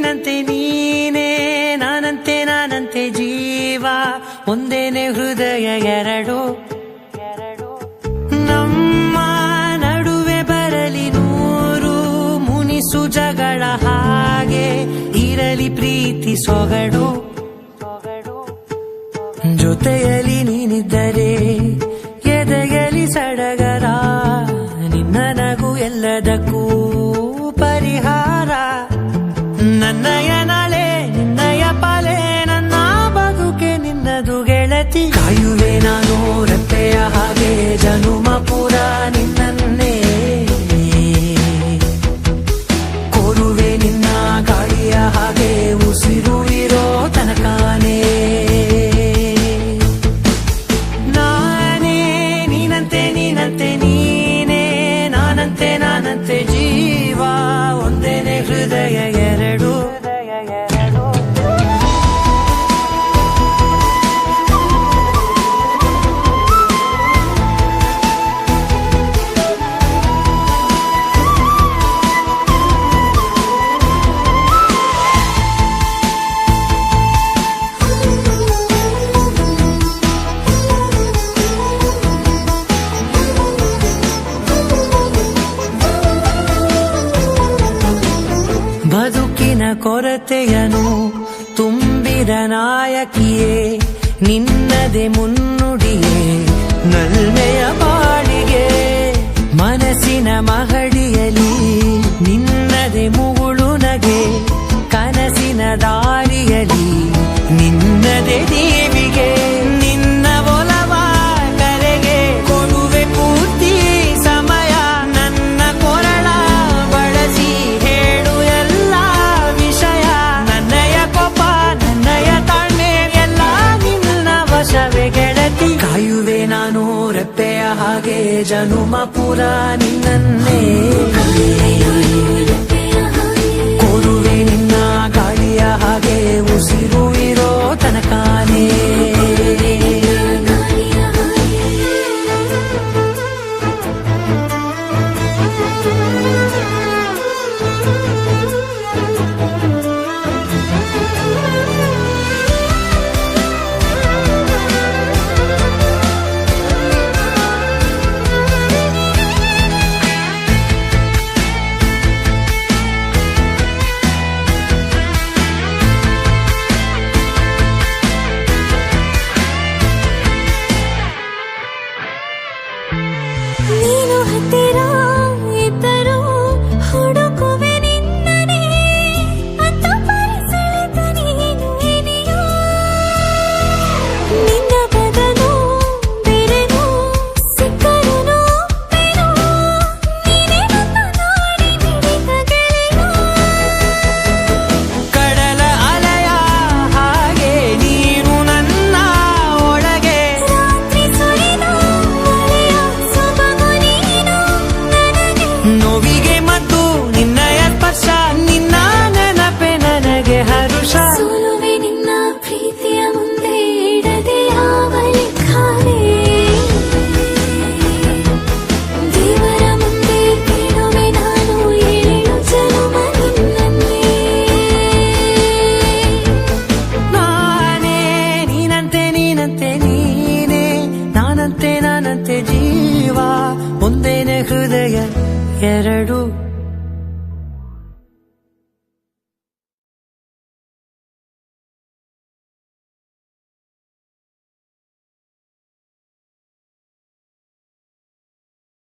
ನೀನಂತೆ ನೀನೇ, ನಾನಂತೆ ನಾನಂತೆ ಜೀವ, ಒಂದೇನೆ ಹೃದಯ ಎರಡು. ನಮ್ಮ ನಡುವೆ ಬರಲಿ ನೂರು ಮುನಿಸು ಜಗಳ, ಹಾಗೆ ಇರಲಿ ಪ್ರೀತಿ ಸೊಗಡು. ಜೊತೆಯಲ್ಲಿ ನೀನಿದ್ದರೆ ಎದೆಯಲಿ ಸಡಗರ, ನಿನ್ನ ನಗು ಎಲ್ಲದಕ್ಕೂ ಪರಿಹಾರ. ನನ್ನಯ ನಾಳೆ ನಿನ್ನಯ ಪಾಲೆ, ನನ್ನ ಬದುಕೆ ನಿನ್ನದು ಗೆಳತಿ. ಕಾಯುವೆ ನಾನು ರೆಪ್ಪೆಯ ಹಾಗೆ ಜನುಮ ಪುರ ನಿನ್ನನ್ನೇ, ಕೋರುವೆ ನಿನ್ನ ಗಾಳಿಯ ಹಾಗೆ ಉಸಿರು ಇರೋ ತನಕಾನೇ. ನೀನಂತೆ ನೀನೇ, ನಾನಂತೆ ನಾನಂತೆ ಜೀವ, ಒಂದೇನೆ ಹೃದಯ ಎರಡು. ಬದುಕಿನ ಕೊರತೆಯನು ತುಂಬಿದ ನಾಯಕಿಯೇ, ನಿನ್ನದೆ ಮುನ್ನುಡಿಯೇ ನಲ್ಮೆಯ ಬಾಳಿಗೆ. ಮನಸ್ಸಿನ ಮಹಡಿಯಲಿ ನಿನ್ನದೆ ಮುಗುಳು ನಗೆ, ಕನಸಿನ ದಾರಿಯಲಿ ನಿನ್ನದೆ ದೇವಿಗೆ. ನಿನ್ನ ಒಲವ ಕರೆಗೆ ಕೊಡುವೆ ಪೂರ್ತಿ ಸಮಯ, ನನ್ನ ಕೊರಳ ಬಳಸಿ ಹೇಳು ಎಲ್ಲ ವಿಷಯ. ನನ್ನಯ ಕೋಪ ನನ್ನಯ ತಾಳ್ಮೆ ಎಲ್ಲ ನಿನ್ನ ವಶವೇ ಗೆಳತಿ. ಕಾಯುವೆ ನಾನು ರೆಪ್ಪೆಯ ಹಾಗೆ ಜನುಮ ಪುರ ನಿನ್ನನ್ನೇ, ಕೋರುವೆ ನಿನ್ನ ಗಾಳಿಯ ಹಾಗೆ ಉಸಿರು ಇರೋ ತನಕಾನೇ. ನೀನು ಹತ್ತಿರ ಇದ್ದರೂ ಹುಡುಕುವೆ ನಿನ್ನನೇ, ಅಂತ ಪರಿಸೆಳೆದ ನೀನು ಏನೆಯೋ. ನಿನ್ನ ಬದಲು ಬೇರೆನೋ ಸಿಕ್ಕರೂ ಬೇರೋ, ನೀನೇ ನನ್ನ ನಾಡಿ ಮಿಡಿದ ಗೆಳೆಯ. ಕಡಲ ಅಲೆಯ ಹಾಗೆ ನೀನು ನನ್ನ ಒಳಗೆ, ರಾತ್ರಿ ಸುರಿದ ಮಳೆಯ ಸೊಬಗು ನೀನು ನನಗೆ. ನೋವಿಗೆ ಮದ್ದು ನಿನ್ನಯ ಸ್ಪರ್ಶ, ನಿನ್ನ ನೆನಪೆ ನನಗೆ ಹರುಷ. ಸೋಲುವೆ ನಿನ್ನ ಪ್ರೀತಿಯ ಮುಂದೆ ಇಡದೆ ಯಾವ ಲೆಕ್ಕವೇ, ದೇವರ ಮುಂದೆ ಬೇಡುವೆ ನಾನು ಏಳು ಜನುಮ ನಿನ್ನನ್ನೇ. ನಾನೇ ನೀನಂತೆ ನೀನೇ, ನಾನಂತೆ ನಾನಂತೆ ಜೀವ, ಒಂದೇನೆ ಹೃದಯ ಎರಡು.